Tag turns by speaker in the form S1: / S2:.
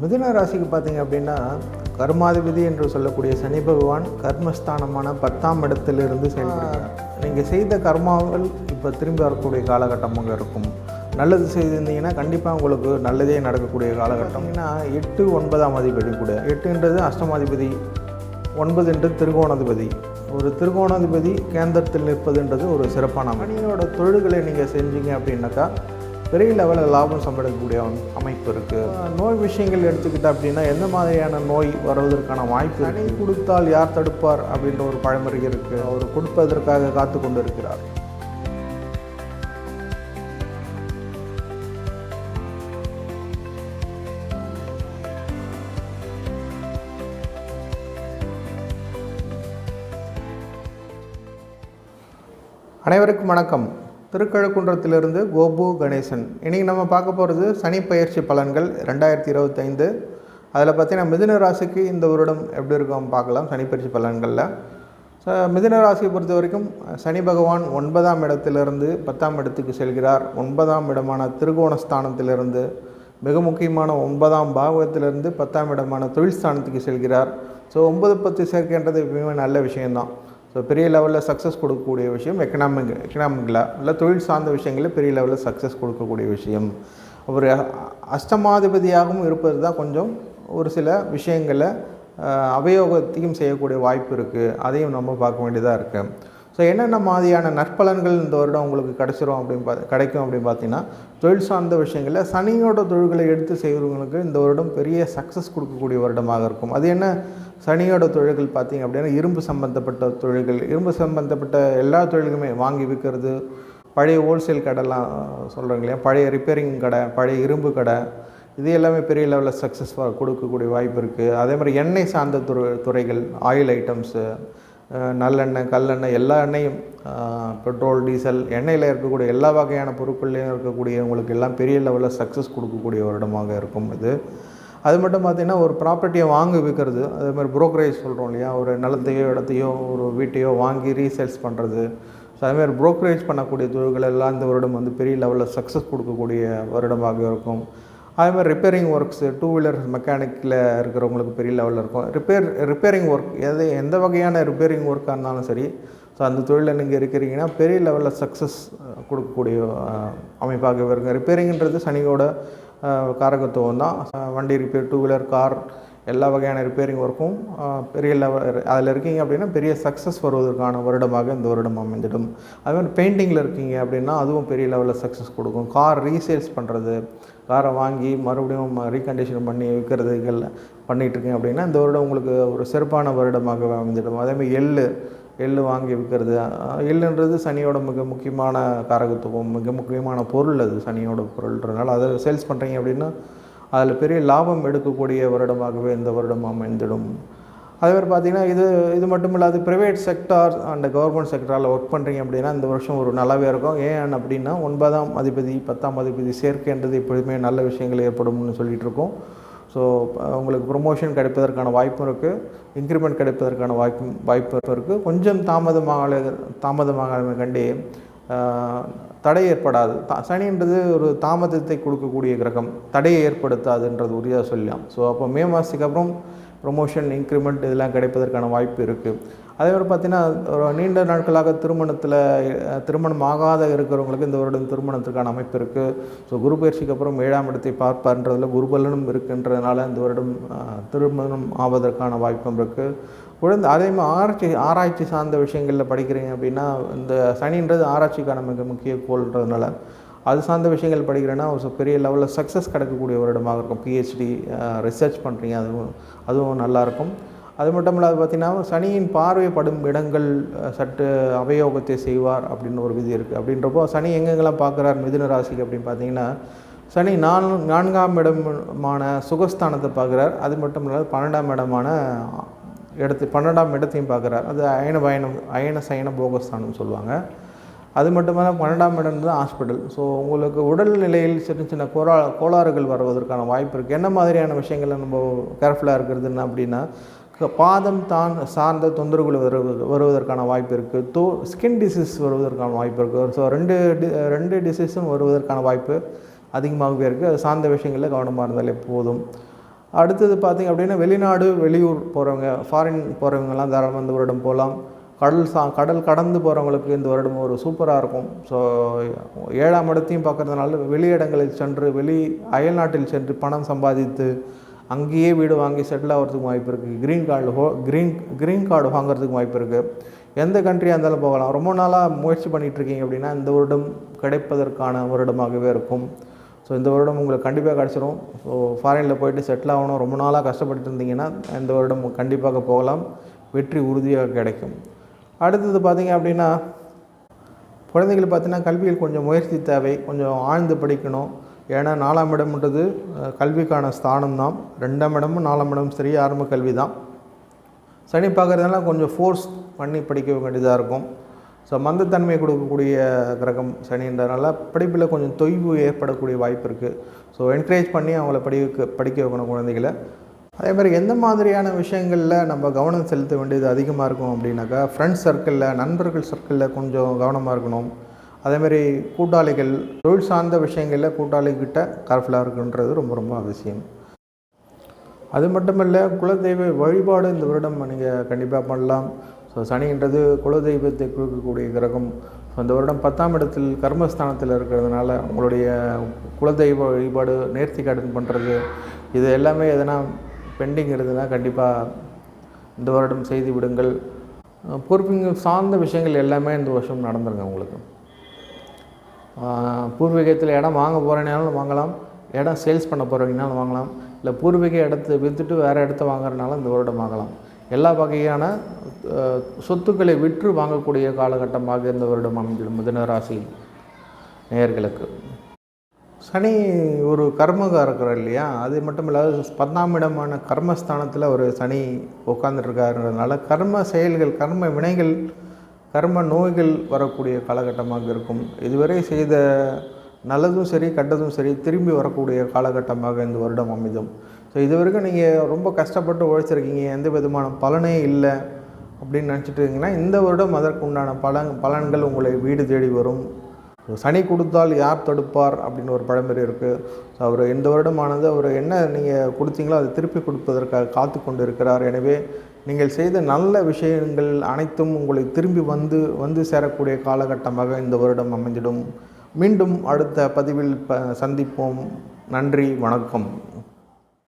S1: மிதுன ராசிக்கு பார்த்தீங்க அப்படின்னா, கர்மாதிபதி என்று சொல்லக்கூடிய சனி பகவான் கர்மஸ்தானமான 10ஆம் இடத்திலிருந்து செயல்படுகிறார். நீங்கள் செய்த கர்மாக்கள் இப்போ திரும்பி வரக்கூடிய காலகட்டமாக இருக்கும். நல்லது செய்திருந்தீங்கன்னா கண்டிப்பாக உங்களுக்கு நல்லதே நடக்கக்கூடிய காலகட்டம். ஏன்னா 8 9ஆம் அதிபதி கூட, 8ன்றது அஷ்டமாதிபதி, 9 என்று திருகோணாதிபதி. ஒரு திருகோணாதிபதி கேந்திரத்தில் நிற்பதுன்றது ஒரு சிறப்பான மனிதனோட தொழில்களை நீங்கள் செஞ்சீங்க அப்படின்னாக்கா பெரிய லெவலில் லாபம் சம்பாதிக்கக்கூடிய அமைப்பு இருக்குது. நோய் விஷயங்கள் எடுத்துக்கிட்டால் அப்படின்னா எந்த மாதிரியான நோய் வருவதற்கான வாய்ப்பு சனி கொடுத்தால் யார் தடுப்பார் அப்படின்ற ஒரு பழமொழி இருக்குது. அவர் கொடுப்பதற்காக காத்து கொண்டு இருக்கிறார். அனைவருக்கும் வணக்கம். திருக்கழுக்குன்றத்திலிருந்து கோபு கணேசன். இன்றைக்கி நம்ம பார்க்க போகிறது சனி பயிற்சி பலன்கள் 2025. அதில் பார்த்தீங்கன்னா மிதுன ராசிக்கு இந்த வருடம் எப்படி இருக்கும் பார்க்கலாம். சனி பயிற்சி பலன்களில் மிதுன ராசியை பொறுத்த வரைக்கும் சனி பகவான் 9ஆம் இடத்திலிருந்து 10ஆம் இடத்துக்கு செல்கிறார். 9ஆம் இடமான திருகோணஸ்தானத்திலிருந்து மிக முக்கியமான 9ஆம் பாவகத்திலிருந்து 10ஆம் இடமான தொழில் ஸ்தானத்துக்கு செல்கிறார். ஸோ 9-10 சேர்க்கின்றது எப்பயுமே நல்ல விஷயம்தான். ஸோ பெரிய லெவலில் சக்ஸஸ் கொடுக்கக்கூடிய விஷயம். எக்கனாமிக்கில் இல்லை தொழில் சார்ந்த விஷயங்களில் பெரிய லெவலில் சக்ஸஸ் கொடுக்கக்கூடிய விஷயம். ஒரு அஷ்டமாதிபதியாகவும் இருப்பது தான் கொஞ்சம் ஒரு சில விஷயங்களை அபயோகத்தையும் செய்யக்கூடிய வாய்ப்பு இருக்குது. அதையும் நம்ம பார்க்க வேண்டியதாக இருக்குது. ஸோ என்னென்ன மாதிரியான நற்பலன்கள் இந்த வருடம் உங்களுக்கு கிடைக்கும் அப்படின்னு பார்த்தீங்கன்னா, தொழில் சார்ந்த விஷயங்களில் சனியோட தொழில்களை எடுத்து செய்கிறவங்களுக்கு இந்த வருடம் பெரிய சக்ஸஸ் கொடுக்கக்கூடிய வருடமாக இருக்கும். அது என்ன சனியோட தொழில்கள் பார்த்தீங்க அப்படின்னா, இரும்பு சம்பந்தப்பட்ட தொழில்கள், இரும்பு சம்பந்தப்பட்ட எல்லா தொழில்களுமே வாங்கி விற்கிறது, பழைய ஹோல்சேல் கடைலாம் சொல்கிறாங்க இல்லையா, பழைய ரிப்பேரிங் கடை, பழைய இரும்பு கடை, இது எல்லாமே பெரிய லெவலில் சக்ஸஸ் கொடுக்கக்கூடிய வாய்ப்பு இருக்குது. அதே மாதிரி எண்ணெய் சார்ந்த துறைகள், ஆயில் ஐட்டம்ஸு, நல்லெண்ணெய், கல்லெண்ணெய், எல்லா எண்ணெயும், பெட்ரோல், டீசல், எண்ணெயில் இருக்கக்கூடிய எல்லா வகையான பொருட்கள்லையும் இருக்கக்கூடியவங்களுக்கு எல்லாம் பெரிய லெவலில் சக்ஸஸ் கொடுக்கக்கூடிய வருடமாக இருக்கும் இது. அது மட்டும் பார்த்திங்கன்னா, ஒரு ப்ராப்பர்ட்டியை வாங்கி விற்கிறது, அதே மாதிரி புரோக்கரேஜ் சொல்கிறோம் இல்லையா, ஒரு நிலத்தையோ இடத்தையோ ஒரு வீட்டையோ வாங்கி ரீசேல்ஸ் பண்ணுறது. ஸோ அதுமாதிரி புரோக்கரேஜ் பண்ணக்கூடிய தொழில்கள் எல்லாம் இந்த வருடம் பெரிய லெவலில் சக்ஸஸ் கொடுக்கக்கூடிய வருடமாக இருக்கும். அதே மாதிரி ரிப்பேரிங் ஒர்க்ஸு, 2 வீலர் மெக்கானிக்கில் இருக்கிறவங்களுக்கு பெரிய லெவலில் இருக்கும். ரிப்பேரிங் ஒர்க் எந்த வகையான ரிப்பேரிங் ஒர்க்காக இருந்தாலும் சரி, ஸோ அந்த தொழிலில் நீங்கள் இருக்கிறீங்கன்னா பெரிய லெவலில் சக்ஸஸ் கொடுக்கக்கூடிய அமைப்பாக இருக்கும். ரிப்பேரிங்கிறது சனியோட காரகத்துவம் தான். வண்டி ரிப்பேர், 2 வீலர், கார், எல்லா வகையான ரிப்பேரிங் ஒர்க்கும் பெரிய லெவல் அதில் இருக்கீங்க அப்படின்னா பெரிய சக்ஸஸ் வருவதற்கான வருடமாக இந்த வருடம் அமைந்துடும். அதுமாதிரி பெயிண்டிங்கில் இருக்கீங்க அப்படின்னா அதுவும் பெரிய லெவலில் சக்ஸஸ் கொடுக்கும். கார் ரீசேல்ஸ் பண்ணுறது, காரை வாங்கி மறுபடியும் ரீகண்டிஷன் பண்ணி விற்கிறதுகள் பண்ணிகிட்ருக்கீங்க அப்படின்னா இந்த வருடம் உங்களுக்கு ஒரு சிறப்பான வருடமாக அமைந்துடும். அதேமாதிரி எள்ளு வாங்கி விற்கிறது, எள்ளுன்றது சனியோட மிக முக்கியமான காரகத்துவம், மிக முக்கியமான பொருள். அது சனியோட பொருள்ன்றதுனால அதை சேல்ஸ் பண்ணுறீங்க அப்படின்னா அதில் பெரிய லாபம் எடுக்கக்கூடிய வருடமாகவே இந்த வருடம் அமைந்துடும். அதே மாதிரி பார்த்திங்கன்னா இது மட்டும் இல்லாது ப்ரைவேட் செக்டார் அண்ட் கவர்மெண்ட் செக்டாரில் ஒர்க் பண்ணுறீங்க அப்படின்னா இந்த வருஷம் ஒரு நல்லாவே இருக்கும். ஏன் அப்படின்னா 9ஆம் அதிபதி 10ஆம் அதிபதி சேர்க்கைன்றது எப்பொழுதுமே நல்ல விஷயங்கள் ஏற்படும்னு சொல்லிகிட்டு இருக்கோம். ஸோ உங்களுக்கு ப்ரொமோஷன் கிடைப்பதற்கான வாய்ப்பும் இருக்குது, இன்க்ரிமெண்ட் கிடைப்பதற்கான வாய்ப்பு இருக்குது. கொஞ்சம் தாமதமாக கண்டி தடை ஏற்படாது. சனின்றது ஒரு தாமதத்தை கொடுக்கக்கூடிய கிரகம், தடையை ஏற்படுத்தாதுன்றது உறுதியாக சொல்லலாம். ஸோ அப்போ மே மாதத்துக்கு அப்புறம் ப்ரொமோஷன், இன்க்ரிமெண்ட் இதெல்லாம் கிடைப்பதற்கான வாய்ப்பு இருக்குது. அதே மாதிரி பார்த்திங்கன்னா, ஒரு நீண்ட நாட்களாக திருமணம் ஆகாத இருக்கிறவங்களுக்கு இந்த வருடம் திருமணத்துக்கான அமைப்பு இருக்குது. ஸோ குரு பயிற்சிக்கு அப்புறம் 7ஆம் இடத்தை பார்ப்பன்றதில் குருபலனும் இருக்குன்றதுனால இந்த வருடம் திருமணம் ஆவதற்கான வாய்ப்பும் இருக்குது. அதே மாதிரி ஆராய்ச்சி சார்ந்த விஷயங்களில் படிக்கிறீங்க அப்படின்னா இந்த சனின்றது ஆராய்ச்சிக்கான மிக முக்கிய கோள்ன்றதுனால அது சார்ந்த விஷயங்கள் படிக்கிறேன்னா ஒரு பெரிய லெவலில் சக்ஸஸ் கிடைக்கக்கூடிய வருடமாக இருக்கும். PhD ரிசர்ச் பண்ணுறீங்க, அதுவும் நல்லாயிருக்கும். அது மட்டும் இல்லாது பார்த்திங்கன்னா, சனியின் பார்வைப்படும் இடங்கள் சற்று அபயோகத்தை செய்வார் அப்படின்னு ஒரு விதி இருக்குது. அப்படின்றப்போ சனி எங்கெங்கெல்லாம் பார்க்குறார் மிதுன ராசிக்கு அப்படின்னு பார்த்தீங்கன்னா, சனி 4ஆம் இடமான சுகஸ்தானத்தை பார்க்குறார். அது மட்டும் இல்லாது 12ஆம் இடமான 12ஆம் இடத்தையும் பார்க்குறார். அது அயன சயன போகஸ்தானம் சொல்லுவாங்க. அது மட்டுமல்ல 12ஆம் இடம் தான் ஹாஸ்பிட்டல். ஸோ உங்களுக்கு உடல் நிலையில் சின்ன கோளாறுகள் வருவதற்கான வாய்ப்பு இருக்குது. என்ன மாதிரியான விஷயங்களை நம்ம கேர்ஃபுல்லாக இருக்கிறதுன்னு அப்படின்னா, பாதம் சார்ந்த தொந்தரவுகள் வருவதற்கான வாய்ப்பு இருக்குது. ஸ்கின் டிசீஸ் வருவதற்கான வாய்ப்பு இருக்குது. ஸோ ரெண்டு டிசீஸும் வருவதற்கான வாய்ப்பு அதிகமாகவே இருக்குது. அது சார்ந்த விஷயங்களில் கவனமாக இருந்தாலே போதும். அடுத்தது பார்த்திங்க அப்படின்னா வெளிநாடு வெளியூர் போகிறவங்க, ஃபாரின் போகிறவங்கலாம் தாராளமாக இந்த வருடம் போகலாம். கடல் கடந்து போகிறவங்களுக்கு இந்த வருடம் ஒரு சூப்பராக இருக்கும். ஸோ 7ஆம் இடத்தையும் பார்க்குறதுனால வெளியிடங்களில் சென்று அயல்நாட்டில் சென்று பணம் சம்பாதித்து அங்கேயே வீடு வாங்கி செட்டில் ஆகிறதுக்கு வாய்ப்பு இருக்குது. க்ரீன் கார்டு வாங்குறதுக்கு வாய்ப்பு இருக்குது. எந்த கண்ட்ரியாக இருந்தாலும் போகலாம். ரொம்ப நாளாக முயற்சி பண்ணிகிட்ருக்கீங்க அப்படின்னா இந்த வருடம் கிடைப்பதற்கான வருடமாகவே இருக்கும். ஸோ இந்த வருடம் உங்களுக்கு கண்டிப்பாக கிடச்சிரும். ஸோ ஃபாரினில் போயிட்டு செட்டில் ஆகணும், ரொம்ப நாளாக கஷ்டப்பட்டு இருந்தீங்கன்னா இந்த வருடம் கண்டிப்பாக போகலாம், வெற்றி உறுதியாக கிடைக்கும். அடுத்தது பார்த்திங்க அப்படின்னா குழந்தைகள் பார்த்திங்கன்னா கல்வியில் கொஞ்சம் முயற்சி தேவை, கொஞ்சம் ஆழ்ந்து படிக்கணும். ஏன்னா 4ஆம் இடம்ன்றது கல்விக்கான ஸ்தானம் தான். 2ஆம் இடமும் 4ஆம் இடமும் சரி ஆரம்ப கல்வி தான். சனி பார்க்குறதுனால கொஞ்சம் ஃபோர்ஸ் பண்ணி படிக்க வேண்டியதாக இருக்கும். ஸோ மந்தத்தன்மையை கொடுக்கக்கூடிய கிரகம் சனின்றதுனால படிப்பில் கொஞ்சம் தொய்வு ஏற்படக்கூடிய வாய்ப்பு இருக்குது. ஸோ என்கரேஜ் பண்ணி அவங்கள படிக்க வைக்கணும் குழந்தைகளை. அதே மாதிரி எந்த மாதிரியான விஷயங்களில் நம்ம கவனம் செலுத்த வேண்டியது அதிகமாக இருக்கும் அப்படின்னாக்கா, ஃப்ரெண்ட்ஸ் சர்க்கிளில், நண்பர்கள் சர்க்கிளில் கொஞ்சம் கவனமாக இருக்கணும். அதேமாதிரி கூட்டாளிகள், தொழில் சார்ந்த விஷயங்களில் கூட்டாளிகிட்ட கேர்ஃபுல்லாக இருக்குன்றது ரொம்ப ரொம்ப அவசியம். அது மட்டும் இல்லை, குலதெய்வ வழிபாடு இந்த வருடம் நீங்கள் கண்டிப்பாக பண்ணலாம். ஸோ சனின்றது குலதெய்வத்தை கொடுக்கக்கூடிய கிரகம். ஸோ இந்த வருடம் 10ஆம் இடத்தில் கர்மஸ்தானத்தில் இருக்கிறதுனால உங்களுடைய குலதெய்வ வழிபாடு, நேர்த்தி கடன் பண்ணுறது, இது எல்லாமே எதனா பெண்டிங் இருந்ததுன்னா கண்டிப்பாக இந்த வருடம் செய்து விடுங்கள். பூர்வீக சார்ந்த விஷயங்கள் எல்லாமே இந்த வருஷம் நடந்துருங்க உங்களுக்கு. பூர்வீகத்தில் இடம் வாங்க போகிறனாலும் வாங்கலாம், இடம் சேல்ஸ் பண்ண போகிறீங்கனாலும் வாங்கலாம், இல்லை பூர்வீக இடத்த விற்றுட்டு வேறு இடத்த வாங்குறதுனால இந்த வருடம் வாங்கலாம். எல்லா வகையான சொத்துக்களை விற்று வாங்கக்கூடிய காலகட்டமாக இந்த வருடம் அமைஞ்சிடும் மிதுன ராசி நேயர்களுக்கு. சனி ஒரு கர்மகாரர் இல்லையா, அது மட்டும் இல்லாத 10ஆம் இடமான கர்மஸ்தானத்தில் ஒரு சனி உட்காந்துருக்காருன்றதுனால கர்ம செயல்கள், கர்ம வினைகள், கர்ம நோய்கள் வரக்கூடிய காலகட்டமாக இருக்கும். இதுவரை செய்த நல்லதும் சரி கெட்டதும் சரி திரும்பி வரக்கூடிய காலகட்டமாக இந்த வருடம் அமைதும். ஸோ இது வரைக்கும் நீங்கள் ரொம்ப கஷ்டப்பட்டு உழைச்சிருக்கீங்க, எந்த விதமான பலனே இல்லை அப்படின்னு நினச்சிட்டு இருக்கீங்கன்னா இந்த வருடம் அதற்கு உண்டான பலன்கள் உங்களை வீடு தேடி வரும். சனி கொடுத்தால் யார் தடுப்பார் அப்படின்னு ஒரு பழமொழி இருக்குது. ஸோ அவர் இந்த வருடமானது அவர் என்ன நீங்கள் கொடுத்தீங்களோ அதை திருப்பி கொடுப்பதற்காக காத்து கொண்டு இருக்கிறார். எனவே நீங்கள் செய்த நல்ல விஷயங்கள் அனைத்தும் உங்களை திரும்பி வந்து சேரக்கூடிய காலகட்டமாக இந்த வருடம் அமைஞ்சிடும். மீண்டும் அடுத்த பதிவில் சந்திப்போம். நன்றி, வணக்கம்.